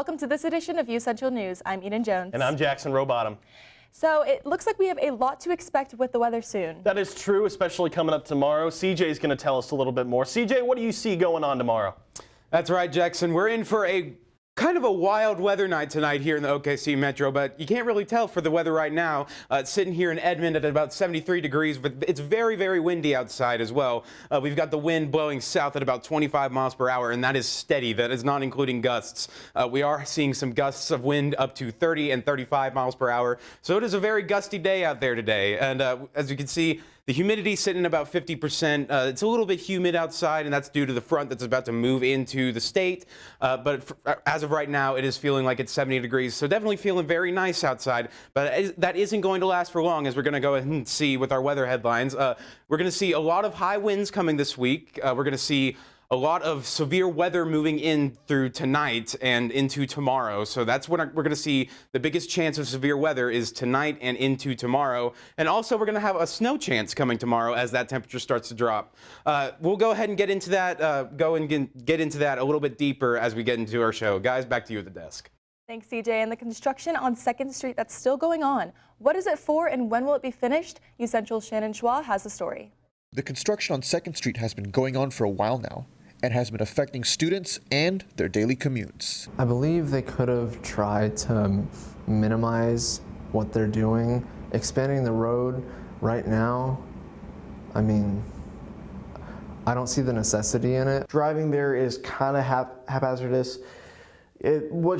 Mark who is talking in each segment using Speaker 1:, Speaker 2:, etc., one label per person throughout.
Speaker 1: Welcome to this edition of UCentral News. I'm Eden Jones.
Speaker 2: And I'm Jackson Rowbottom.
Speaker 1: So it looks like we have a lot to expect with the weather soon.
Speaker 2: That is true, especially coming up tomorrow. CJ is going to tell us a little bit more. CJ, what do you see going on tomorrow?
Speaker 3: That's right, Jackson. We're in for a kind of a wild weather night tonight here in the OKC Metro, but you can't really tell for the weather right now. It's sitting here in Edmond at about 73 degrees, but it's very, very windy outside as well. We've got the wind blowing south at about 25 miles per hour, and that is steady. That is not including gusts. We are seeing some gusts of wind up to 30 and 35 miles per hour. So it is a very gusty day out there today. And as you can see, the humidity sitting about 50%. It's a little bit humid outside, and that's due to the front that's about to move into the state. But as of right now, it is feeling like it's 70 degrees. So definitely feeling very nice outside. But that isn't going to last for long, as we're going to go ahead and see with our weather headlines. We're going to see a lot of high winds coming this week. We're going to see a lot of severe weather moving in through tonight and into tomorrow. So that's when we're going to see the biggest chance of severe weather is tonight and into tomorrow. And also we're going to have a snow chance coming tomorrow as that temperature starts to drop. We'll go ahead and get into that, get into that a little bit deeper as we get into our show. Guys, back to you at the desk.
Speaker 1: Thanks, CJ. And the construction on 2nd Street that's still going on. What is it for and when will it be finished? UCentral's Shannon Schwa has the story.
Speaker 4: The construction on 2nd Street has been going on for a while now and has been affecting students and their daily commutes.
Speaker 5: I believe they could have tried to minimize what they're doing. Expanding the road right now, I mean, I don't see the necessity in it.
Speaker 6: Driving there is kind of haphazardous. What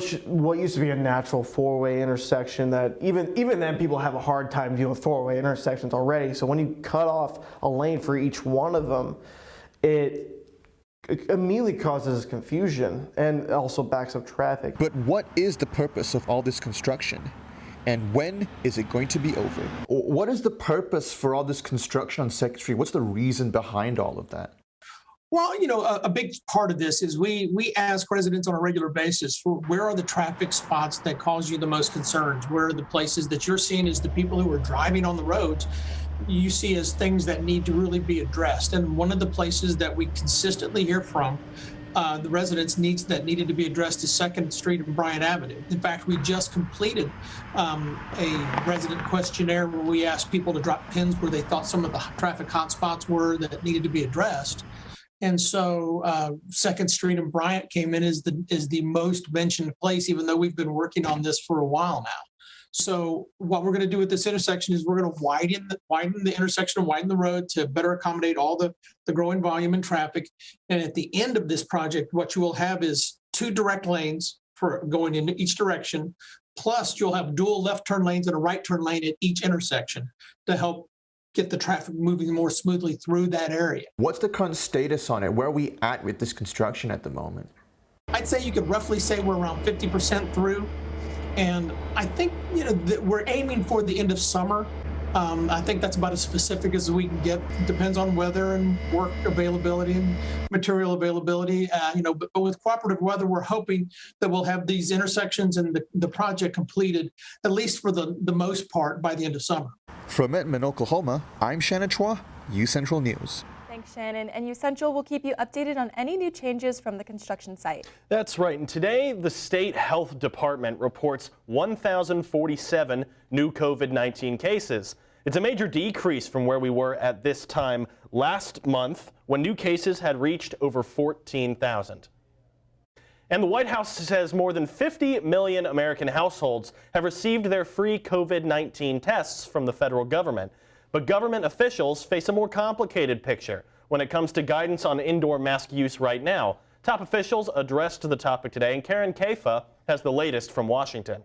Speaker 6: used to be a natural four-way intersection that even then people have a hard time dealing with four-way intersections already. So when you cut off a lane for each one of them, it immediately causes confusion and also backs up traffic.
Speaker 4: But what is the purpose of all this construction? And when is it going to be over? What is the purpose for all this construction on 2nd Street? What's the reason behind all of that?
Speaker 7: Well, you know, a big part of this is we ask residents on a regular basis for where are the traffic spots that cause you the most concerns? Where are the places that you're seeing as the people who are driving on the roads you see as things that need to really be addressed? And one of the places that we consistently hear from the residents needed to be addressed is 2nd Street and Bryant Avenue. In fact, we just completed a resident questionnaire where we asked people to drop pins where they thought some of the traffic hotspots were that needed to be addressed. And so 2nd Street and Bryant came in as the most mentioned place, even though we've been working on this for a while now. So what we're going to do with this intersection is we're going to widen the intersection and widen the road to better accommodate all the growing volume and traffic. And at the end of this project, what you will have is 2 direct lanes for going in each direction. Plus, you'll have dual left turn lanes and a right turn lane at each intersection to help get the traffic moving more smoothly through that area.
Speaker 4: What's the current status on it? Where are we at with this construction at the moment?
Speaker 7: I'd say you could roughly say we're around 50% through. And I think, you know, that we're aiming for the end of summer. I think that's about as specific as we can get. It depends on weather and work availability and material availability. But with cooperative weather, we're hoping that we'll have these intersections and the project completed, at least for the most part, by the end of summer.
Speaker 4: From Edmond, Oklahoma, I'm Shannon Schwa, UCentral News.
Speaker 1: Thanks, Shannon. And UCentral will keep you updated on any new changes from the construction site.
Speaker 2: That's right. And today, the state health department reports 1,047 new COVID-19 cases. It's a major decrease from where we were at this time last month, when new cases had reached over 14,000. And the White House says more than 50 million American households have received their free COVID-19 tests from the federal government. But government officials face a more complicated picture when it comes to guidance on indoor mask use right now. Top officials addressed the topic today, and Karen Kaifa has the latest from Washington.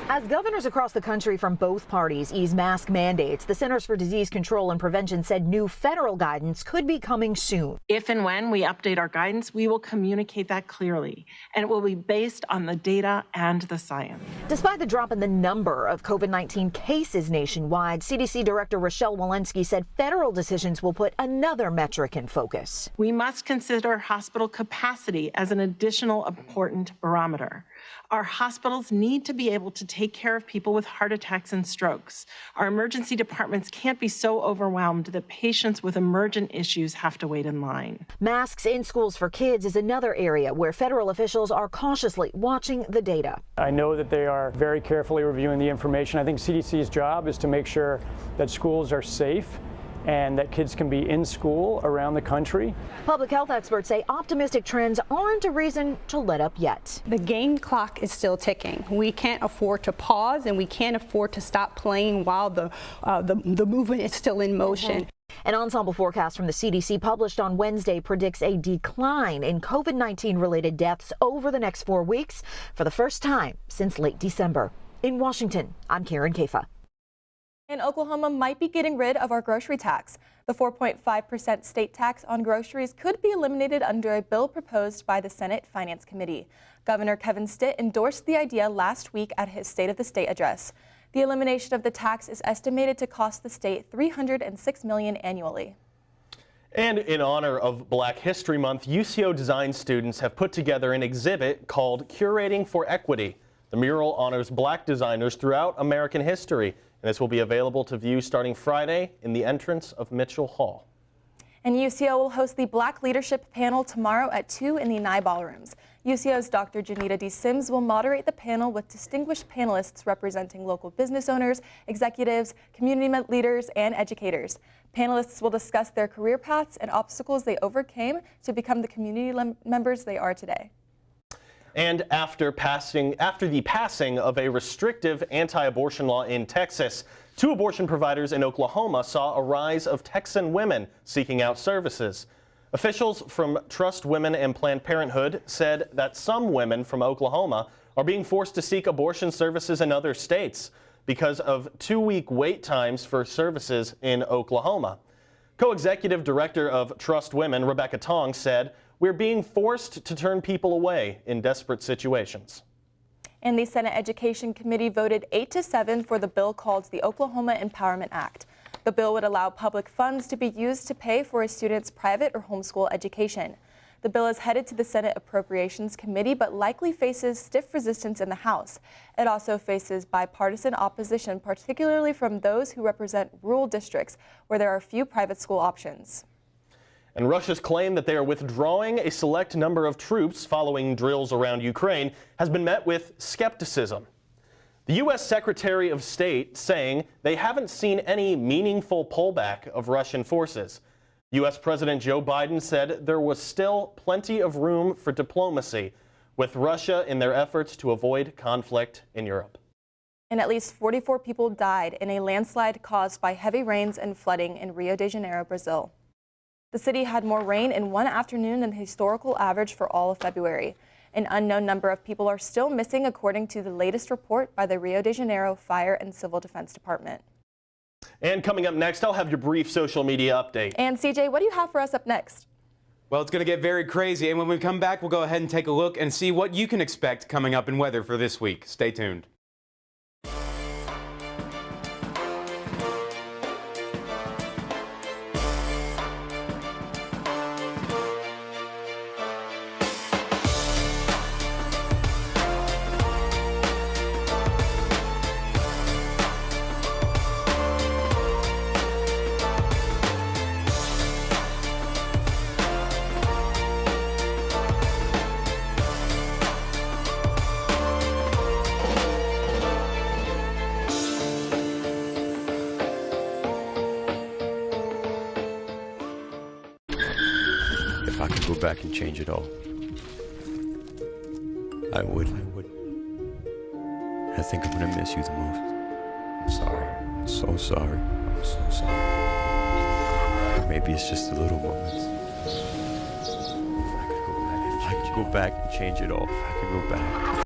Speaker 8: As governors across the country from both parties ease mask mandates, the Centers for Disease Control and Prevention said new federal guidance could be coming soon.
Speaker 9: If and when we update our guidance, we will communicate that clearly, and it will be based on the data and the science.
Speaker 8: Despite the drop in the number of COVID-19 cases nationwide, CDC Director Rochelle Walensky said federal decisions will put another metric in focus.
Speaker 9: We must consider hospital capacity as an additional important barometer. Our hospitals need to be able to take care of people with heart attacks and strokes. Our emergency departments can't be so overwhelmed that patients with emergent issues have to wait in line.
Speaker 8: Masks in schools for kids is another area where federal officials are cautiously watching the data.
Speaker 10: I know that they are very carefully reviewing the information. I think CDC's job is to make sure that schools are safe and that kids can be in school around the country.
Speaker 8: Public health experts say optimistic trends aren't a reason to let up yet.
Speaker 11: The game clock is still ticking. We can't afford to pause, and we can't afford to stop playing while the movement is still in motion.
Speaker 8: An ensemble forecast from the CDC published on Wednesday predicts a decline in COVID-19 related deaths over the next 4 weeks for the first time since late December. In Washington, I'm Karen Kafa.
Speaker 1: And Oklahoma might be getting rid of our grocery tax. The 4.5% state tax on groceries could be eliminated under a bill proposed by the Senate Finance Committee. Governor Kevin Stitt endorsed the idea last week at his State of the State address. The elimination of the tax is estimated to cost the state $306 million annually.
Speaker 2: And in honor of Black History Month, UCO design students have put together an exhibit called Curating for Equity. The mural honors Black designers throughout American history. And this will be available to view starting Friday in the entrance of Mitchell Hall.
Speaker 1: And UCO will host the Black Leadership Panel tomorrow at 2 in the Nye Ballrooms. UCO's Dr. Janita D. Sims will moderate the panel with distinguished panelists representing local business owners, executives, community leaders, and educators. Panelists will discuss their career paths and obstacles they overcame to become the community members they are today.
Speaker 2: And after the passing of a restrictive anti-abortion law in Texas, 2 abortion providers in Oklahoma saw a rise of Texan women seeking out services. Officials from Trust Women and Planned Parenthood said that some women from Oklahoma are being forced to seek abortion services in other states because of 2-week wait times for services in Oklahoma. Co-executive director of Trust Women, Rebecca Tong, said, "We're being forced to turn people away in desperate situations."
Speaker 1: And the Senate Education Committee voted 8-7 for the bill called the Oklahoma Empowerment Act. The bill would allow public funds to be used to pay for a student's private or homeschool education. The bill is headed to the Senate Appropriations Committee, but likely faces stiff resistance in the House. It also faces bipartisan opposition, particularly from those who represent rural districts where there are few private school options.
Speaker 2: And Russia's claim that they are withdrawing a select number of troops following drills around Ukraine has been met with skepticism. The U.S. Secretary of State saying they haven't seen any meaningful pullback of Russian forces. U.S. President Joe Biden said there was still plenty of room for diplomacy with Russia in their efforts to avoid conflict in Europe.
Speaker 1: And at least 44 people died in a landslide caused by heavy rains and flooding in Rio de Janeiro, Brazil. The city had more rain in one afternoon than the historical average for all of February. An unknown number of people are still missing, according to the latest report by the Rio de Janeiro Fire and Civil Defense Department.
Speaker 2: And coming up next, I'll have your brief social media update.
Speaker 1: And CJ, what do you have for us up next?
Speaker 3: Well, it's going to get very crazy, and when we come back, we'll go ahead and take a look and see what you can expect coming up in weather for this week. Stay tuned.
Speaker 12: If I could go back and change it all, I would. I think I'm gonna miss you the most. I'm sorry. I'm so sorry. I'm so sorry. Or maybe it's just the little moments. If I could go back and change it all. If I could go back.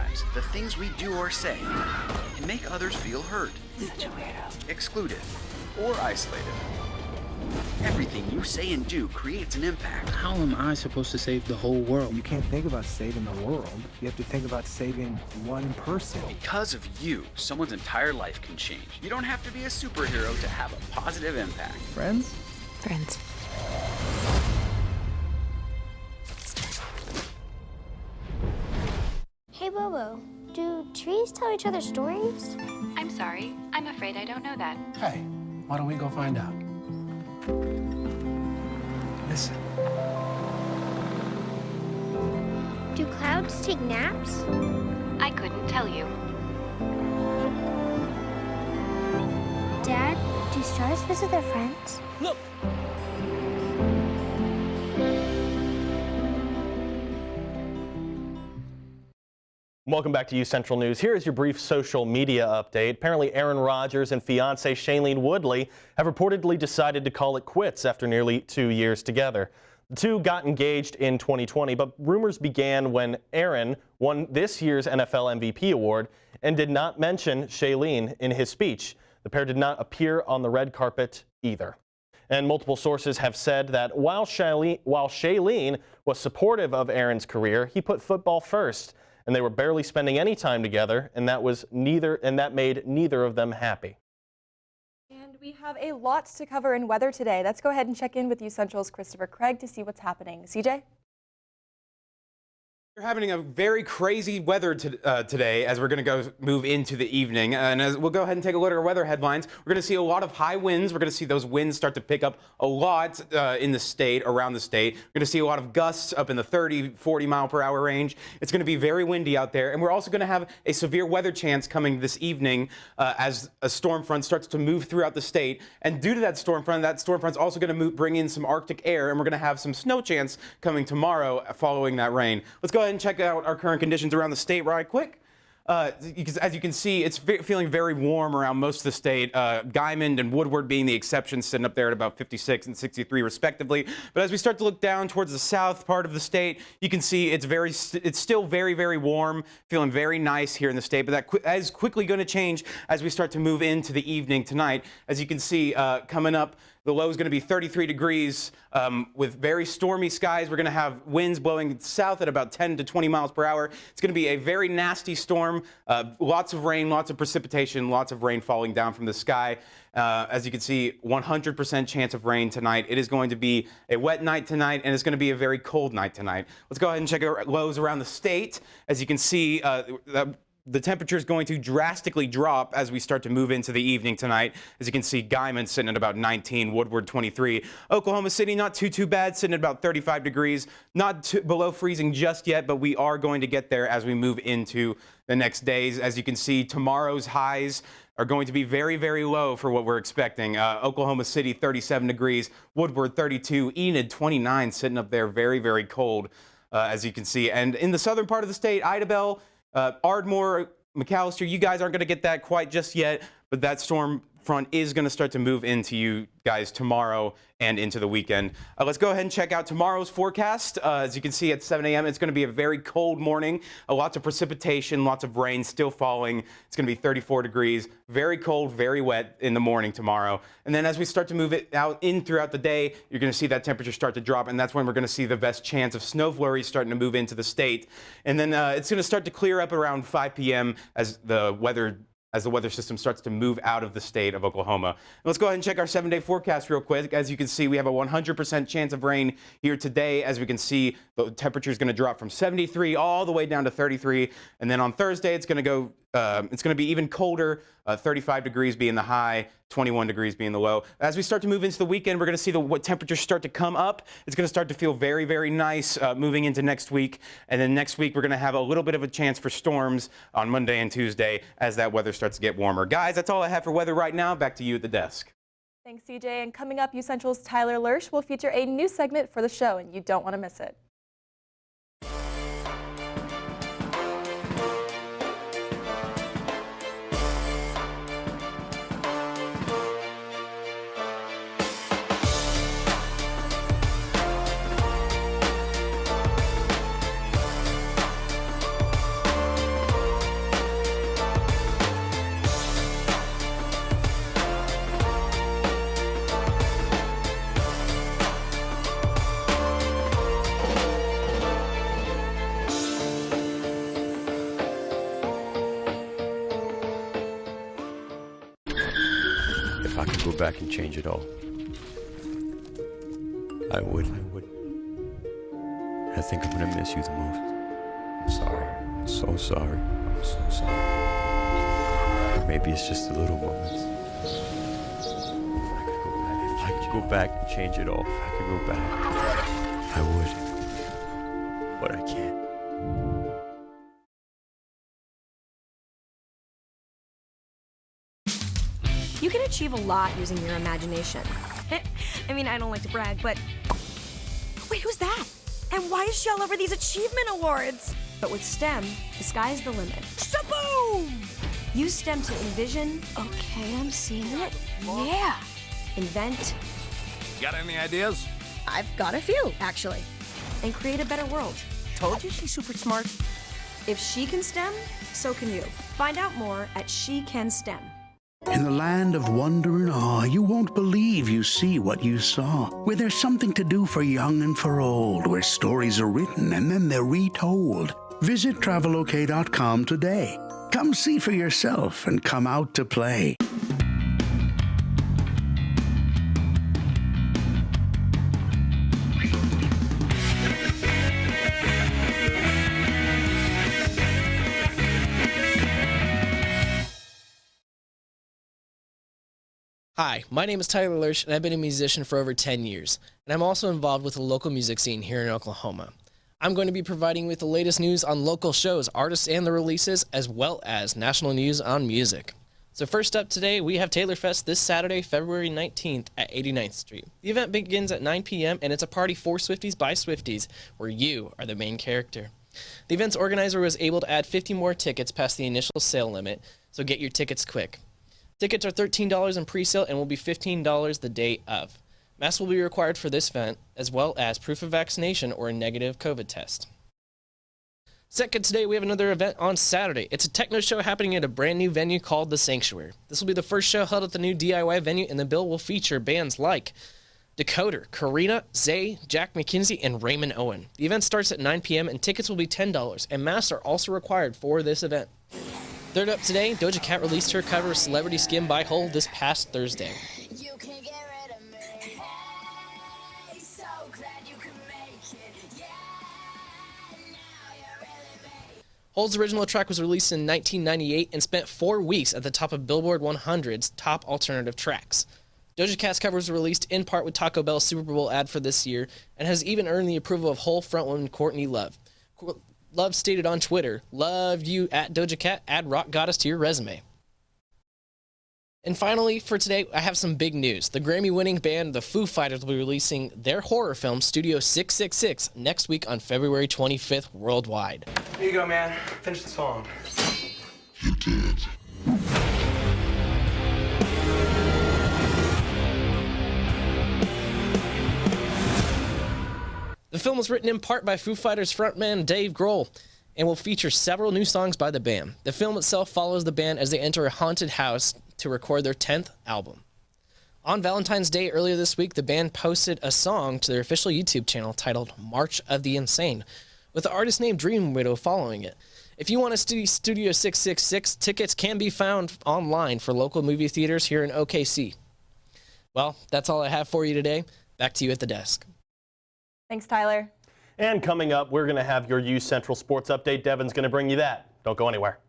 Speaker 13: Sometimes the things we do or say can make others feel hurt, excluded, or isolated. Everything you say and do creates an impact.
Speaker 14: How am I supposed to save the whole world? You can't think about saving the world. You have to think about saving one person.
Speaker 13: Because of you, someone's entire life can change. You don't have to be a superhero to have a positive impact.
Speaker 14: Friends?
Speaker 15: Friends.
Speaker 16: Hey, Bobo, do trees tell each other stories?
Speaker 15: I'm sorry. I'm afraid I don't know that.
Speaker 17: Hey, why don't we go find out? Listen.
Speaker 16: Do clouds take naps?
Speaker 15: I couldn't tell you.
Speaker 16: Dad, do stars visit their friends?
Speaker 17: Look!
Speaker 2: Welcome back to UCentral News. Here is your brief social media update. Apparently, Aaron Rodgers and fiancée Shailene Woodley have reportedly decided to call it quits after nearly 2 years together. The two got engaged in 2020, but rumors began when Aaron won this year's NFL MVP award and did not mention Shailene in his speech. The pair did not appear on the red carpet either. And multiple sources have said that while Shailene was supportive of Aaron's career, he put football first. And they were barely spending any time together, and that made neither of them happy.
Speaker 1: And we have a lot to cover in weather today. Let's go ahead and check in with UCentral's Christopher Craig to see what's happening. CJ?
Speaker 3: We're having a very crazy weather today as we're going to go move into the evening. And as we'll go ahead and take a look at our weather headlines. We're going to see a lot of high winds. We're going to see those winds start to pick up a lot in the state, around the state. We're going to see a lot of gusts up in the 30, 40 mile per hour range. It's going to be very windy out there. And we're also going to have a severe weather chance coming this evening as a storm front starts to move throughout the state. And due to that storm front's also going to bring in some Arctic air. And we're going to have some snow chance coming tomorrow following that rain. Let's go ahead and check out our current conditions around the state right quick. As you can see, it's feeling very warm around most of the state. Guymond and Woodward being the exceptions, sitting up there at about 56 and 63 respectively. But as we start to look down towards the south part of the state, you can see it's still very, very warm, feeling very nice here in the state. But that is quickly going to change as we start to move into the evening tonight. As you can see, coming up, the low is going to be 33 degrees with very stormy skies. We're going to have winds blowing south at about 10 to 20 miles per hour. It's going to be a very nasty storm. Lots of rain, lots of precipitation, lots of rain falling down from the sky. As you can see, 100% chance of rain tonight. It is going to be a wet night tonight, and it's going to be a very cold night tonight. Let's go ahead and check our lows around the state. As you can see, the temperature is going to drastically drop as we start to move into the evening tonight. As you can see, Guymond sitting at about 19, Woodward 23. Oklahoma City, not too bad, sitting at about 35 degrees. Not below freezing just yet, but we are going to get there as we move into the next days. As you can see, tomorrow's highs are going to be very, very low for what we're expecting. Oklahoma City, 37 degrees. Woodward, 32. Enid, 29, sitting up there very, very cold, as you can see. And in the southern part of the state, Idabel, Ardmore, McAllister, you guys aren't going to get that quite just yet, but that storm front is going to start to move into you guys tomorrow and into the weekend. Let's go ahead and check out tomorrow's forecast. As you can see at 7 a.m., it's going to be a very cold morning. Lots of precipitation, lots of rain still falling. It's going to be 34 degrees. Very cold, very wet in the morning tomorrow. And then as we start to move it out in throughout the day, you're going to see that temperature start to drop, and that's when we're going to see the best chance of snow flurries starting to move into the state. And then it's going to start to clear up around 5 p.m. as the weather system starts to move out of the state of Oklahoma. Let's go ahead and check our 7-day forecast real quick. As you can see, we have a 100% chance of rain here today. As we can see, the temperature is going to drop from 73 all the way down to 33. And then on Thursday, it's going to be even colder, 35 degrees being the high, 21 degrees being the low. As we start to move into the weekend, we're going to see what temperatures start to come up. It's going to start to feel very, very nice moving into next week. And then next week, we're going to have a little bit of a chance for storms on Monday and Tuesday as that weather starts to get warmer. Guys, that's all I have for weather right now. Back to you at the desk.
Speaker 1: Thanks, CJ. And coming up, UCentral's Tyler Lersch will feature a new segment for the show, and you don't want to miss it.
Speaker 12: If I could go back and change it all, I would. I think I'm gonna miss you the most. I'm sorry. I'm so sorry. I'm so sorry. Maybe it's just the little moments. If I could go back and change it all, if I could go back, I would. But I can't.
Speaker 18: You can achieve a lot using your imagination. I mean, I don't like to brag, but... Wait, who's that? And why is she all over these achievement awards? But with STEM, the sky's the limit. Shaboom! Use STEM to envision... Okay, I'm seeing it. Yeah! Invent...
Speaker 19: Got any ideas?
Speaker 18: I've got a few, actually. And create a better world.
Speaker 19: Told you she's super smart.
Speaker 18: If she can STEM, so can you. Find out more at She Can STEM.
Speaker 20: In the land of wonder and awe, you won't believe you see what you saw. Where there's something to do for young and for old, where stories are written and then they're retold. Visit Travelok.com today. Come see for yourself and come out to play.
Speaker 21: Hi, my name is Tyler Lurch, and I've been a musician for over 10 years, and I'm also involved with the local music scene here in Oklahoma. I'm going to be providing you with the latest news on local shows, artists, and the releases, as well as national news on music. So first up today, we have Taylor Fest this Saturday, February 19th at 89th Street. The event begins at 9 p.m., and it's a party for Swifties by Swifties, where you are the main character. The event's organizer was able to add 50 more tickets past the initial sale limit, so get your tickets quick. Tickets are $13 in pre-sale and will be $15 the day of. Masks will be required for this event, as well as proof of vaccination or a negative COVID test. Second today, we have another event on Saturday. It's a techno show happening at a brand new venue called The Sanctuary. This will be the first show held at the new DIY venue, and the bill will feature bands like Decoder, Karina, Zay, Jack McKenzie, and Raymond Owen. The event starts at 9 p.m. and tickets will be $10, and masks are also required for this event. Third up today, Doja Cat released her cover of Celebrity Skin by Hole this past Thursday. Hole's original track was released in 1998 and spent 4 weeks at the top of Billboard 100's top alternative tracks. Doja Cat's cover was released in part with Taco Bell's Super Bowl ad for this year and has even earned the approval of Hole frontwoman Courtney Love. Love stated on Twitter, "Love you at Doja Cat, add Rock Goddess to your resume." And finally, for today, I have some big news. The Grammy-winning band The Foo Fighters will be releasing their horror film, Studio 666, next week on February 25th worldwide.
Speaker 22: Here you go, man. Finish the song.
Speaker 20: You did.
Speaker 21: The film was written in part by Foo Fighters frontman Dave Grohl and will feature several new songs by the band. The film itself follows the band as they enter a haunted house to record their 10th album. On Valentine's Day earlier this week, the band posted a song to their official YouTube channel titled March of the Insane, with the artist named Dream Widow following it. If you want to see Studio 666, tickets can be found online for local movie theaters here in OKC. Well, that's all I have for you today. Back to you at the desk.
Speaker 1: Thanks, Tyler.
Speaker 2: And coming up, we're going to have your UCentral Sports Update. Devin's going to bring you that. Don't go anywhere.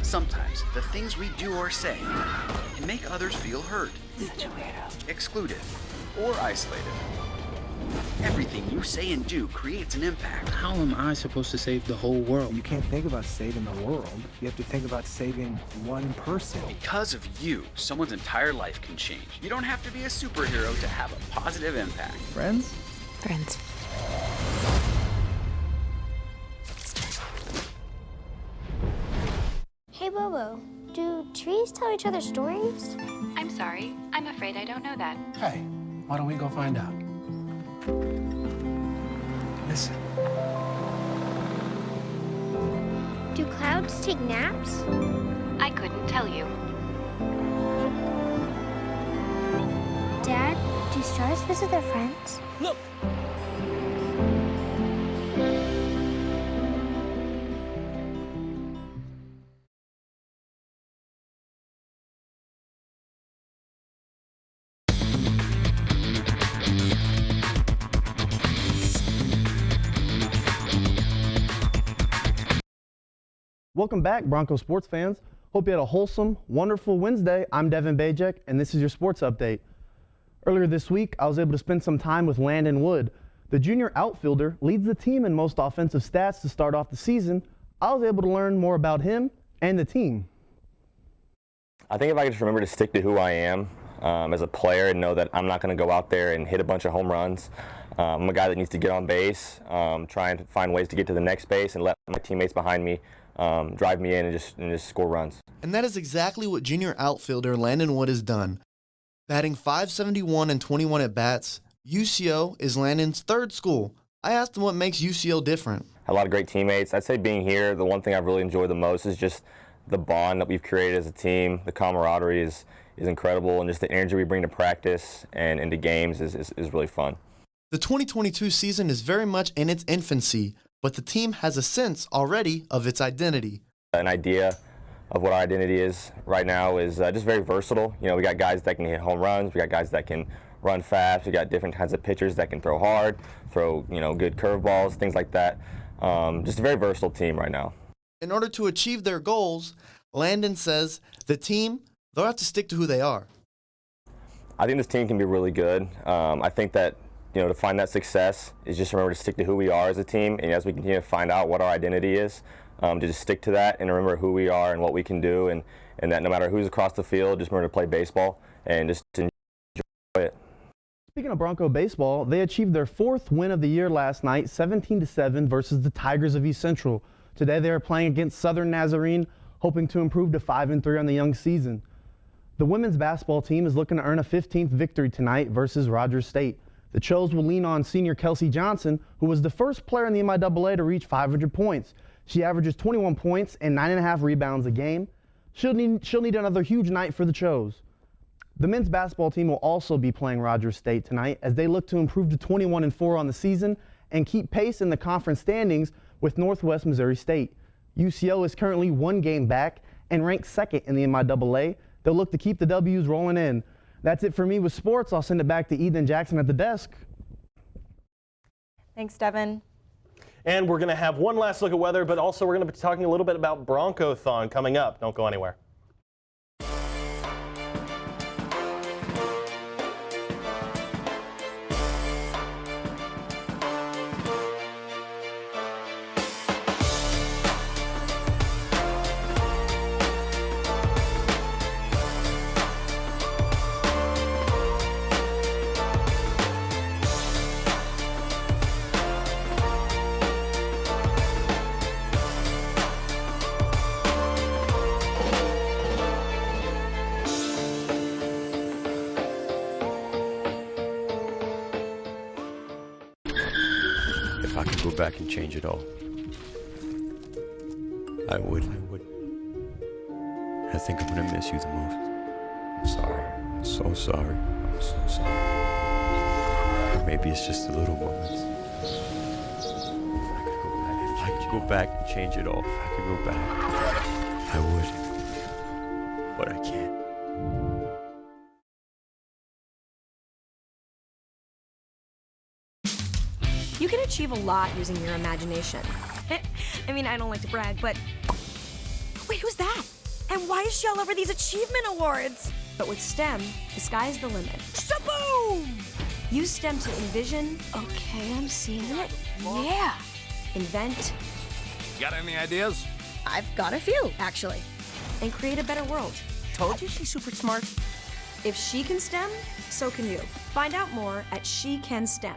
Speaker 13: Sometimes the things we do or say can make others feel hurt, excluded, or isolated. Everything you say and do creates an impact.
Speaker 14: How am I supposed to save the whole world? You can't think about saving the world. You have to think about saving one person.
Speaker 13: Because of you, someone's entire life can change. You don't have to be a superhero to have a positive impact.
Speaker 14: Friends?
Speaker 15: Friends.
Speaker 16: Hey, Bobo, do trees tell each other stories?
Speaker 15: I'm sorry. I'm afraid I don't know that.
Speaker 17: Hey, why don't we go find out? Listen.
Speaker 16: Do clouds take naps?
Speaker 15: I couldn't tell you.
Speaker 16: Dad, do stars visit their friends?
Speaker 17: Look!
Speaker 5: Welcome back, Broncos sports fans. Hope you had a wholesome, wonderful Wednesday. I'm Devin Bajek, and this is your sports update. Earlier this week, I was able to spend some time with Landon Wood. The junior outfielder leads the team in most offensive stats to start off the season. I was able to learn more about him and the team.
Speaker 6: I think if I could just remember to stick to who I am as a player and know that I'm not going to go out there and hit a bunch of home runs. I'm a guy that needs to get on base, try and find ways to get to the next base and let my teammates behind me drive me in and just score runs.
Speaker 23: And that is exactly what junior outfielder Landon Wood has done. Batting .571 and 21 at-bats, UCO is Landon's third school. I asked him what makes UCO different.
Speaker 6: A lot of great teammates. I'd say being here, the one thing I've really enjoyed the most is just the bond that we've created as a team. The camaraderie is incredible, and just the energy we bring to practice and into games is really fun.
Speaker 23: The 2022 season is very much in its infancy, but the team has a sense already of its identity.
Speaker 6: An idea of what our identity is right now is just very versatile. You know, we got guys that can hit home runs, we got guys that can run fast, we got different kinds of pitchers that can throw hard, throw good curveballs, things like that. Just a very versatile team right now.
Speaker 23: In order to achieve their goals, Landon says the team, they'll have to stick to who they are.
Speaker 6: I think this team can be really good. I think that to find that success is just remember to stick to who we are as a team, and as we continue to find out what our identity is, to just stick to that and remember who we are and what we can do, and that no matter who's across the field, just remember to play baseball and just enjoy it.
Speaker 5: Speaking of Bronco baseball, they achieved their 4th win of the year last night, 17-7 versus the Tigers of UCentral. Today they are playing against Southern Nazarene, hoping to improve to 5-3 on the young season. The women's basketball team is looking to earn a 15th victory tonight versus Rogers State. The Chos will lean on senior Kelsey Johnson, who was the first player in the MIAA to reach 500 points. She averages 21 points and 9.5 rebounds a game. She'll need another huge night for the Chos. The men's basketball team will also be playing Rogers State tonight as they look to improve to 21-4 on the season and keep pace in the conference standings with Northwest Missouri State. UCO is currently 1 game back and ranked 2nd in the MIAA. They'll look to keep the W's rolling in. That's it for me with sports. I'll send it back to Ethan Jackson at the desk.
Speaker 1: Thanks, Devin.
Speaker 2: And we're going to have one last look at weather, but also we're going to be talking a little bit about Bronco-thon coming up. Don't go anywhere.
Speaker 12: If I could go back and change it all, I would. I think I'm gonna miss you the most. I'm sorry. I'm so sorry. I'm so sorry. Maybe it's just the little moments. If I could go back and change it all, if I could go back, I would. But I can't.
Speaker 18: You can achieve a lot using your imagination. I mean, I don't like to brag, but... Wait, who's that? And why is she all over these achievement awards? But with STEM, the sky's the limit. Shaboom! Use STEM to envision. Okay, I'm seeing it. Yeah. Invent.
Speaker 19: Got any ideas?
Speaker 18: I've got a few, actually. And create a better world.
Speaker 19: Told you she's super smart.
Speaker 18: If she can STEM, so can you. Find out more at She Can STEM.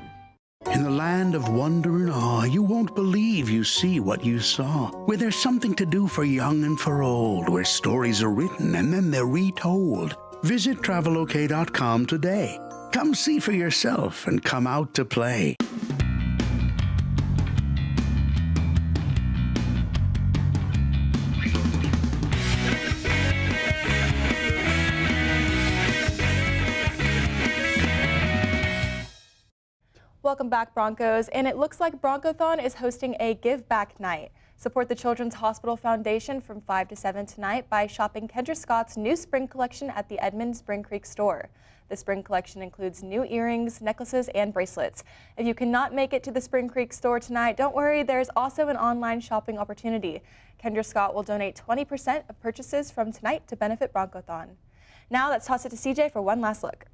Speaker 20: In the land of wonder and awe, you won't believe you see what you saw. Where there's something to do for young and for old, where stories are written and then they're retold. Visit travelok.com today. Come see for yourself and come out to play.
Speaker 1: Welcome back, Broncos. And it looks like Broncothon is hosting a Give Back Night. Support the Children's Hospital Foundation from 5 to 7 tonight by shopping Kendra Scott's new spring collection at the Edmond Spring Creek store. The spring collection includes new earrings, necklaces, and bracelets. If you cannot make it to the Spring Creek store tonight, don't worry, there's also an online shopping opportunity. Kendra Scott will donate 20% of purchases from tonight to benefit Broncothon. Now let's toss it to CJ for one last look.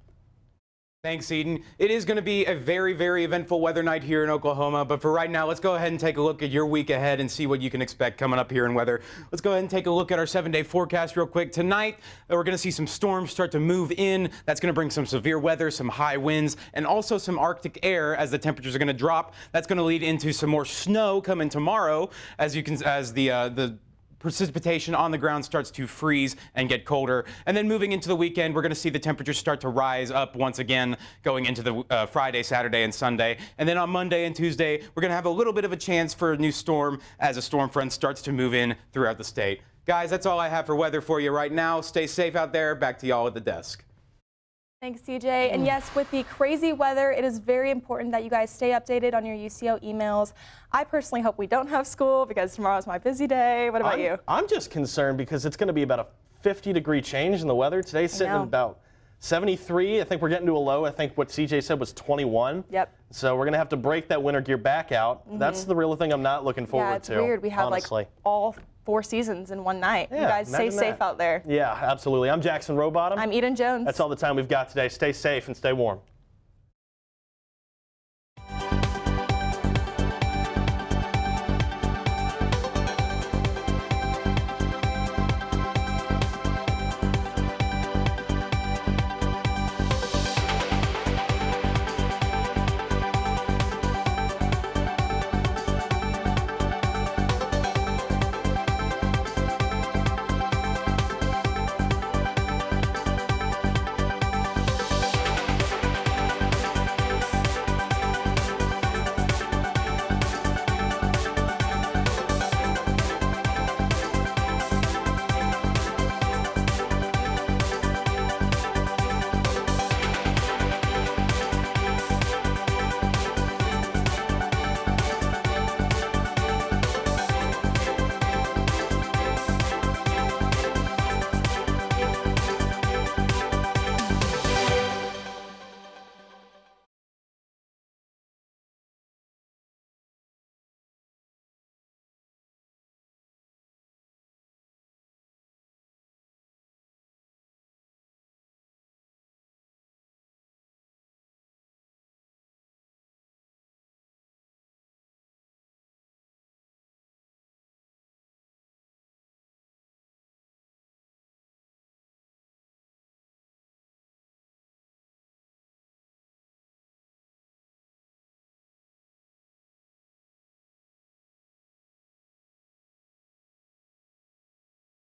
Speaker 3: Thanks, Eden. It is going to be a very, very eventful weather night here in Oklahoma, but for right now, let's go ahead and take a look at your week ahead and see what you can expect coming up here in weather. Let's go ahead and take a look at our 7-day forecast real quick. Tonight, we're going to see some storms start to move in. That's going to bring some severe weather, some high winds, and also some Arctic air as the temperatures are going to drop. That's going to lead into some more snow coming tomorrow as the precipitation on the ground starts to freeze and get colder. And then moving into the weekend, we're going to see the temperatures start to rise up once again going into the Friday, Saturday, and Sunday. And then on Monday and Tuesday, we're going to have a little bit of a chance for a new storm as a storm front starts to move in throughout the state. Guys, that's all I have for weather for you right now. Stay safe out there. Back to y'all at the desk.
Speaker 1: Thanks, CJ. And yes, with the crazy weather, it is very important that you guys stay updated on your UCO emails. I personally hope we don't have school because tomorrow's my busy day. What about you?
Speaker 2: I'm just concerned because it's going to be about a 50-degree change in the weather. Today's sitting at about 73. I think we're getting to a low. I think what CJ said was 21.
Speaker 1: Yep.
Speaker 2: So we're going to have to break that winter gear back out. That's the real thing I'm not looking forward to.
Speaker 1: Yeah, it's weird. We have
Speaker 2: honestly.
Speaker 1: like all 4 seasons in one night.
Speaker 2: Yeah,
Speaker 1: you guys stay safe out there.
Speaker 2: Yeah, absolutely. I'm Jackson Rowbottom.
Speaker 1: I'm Eden Jones.
Speaker 2: That's all the time we've got today. Stay safe and stay warm.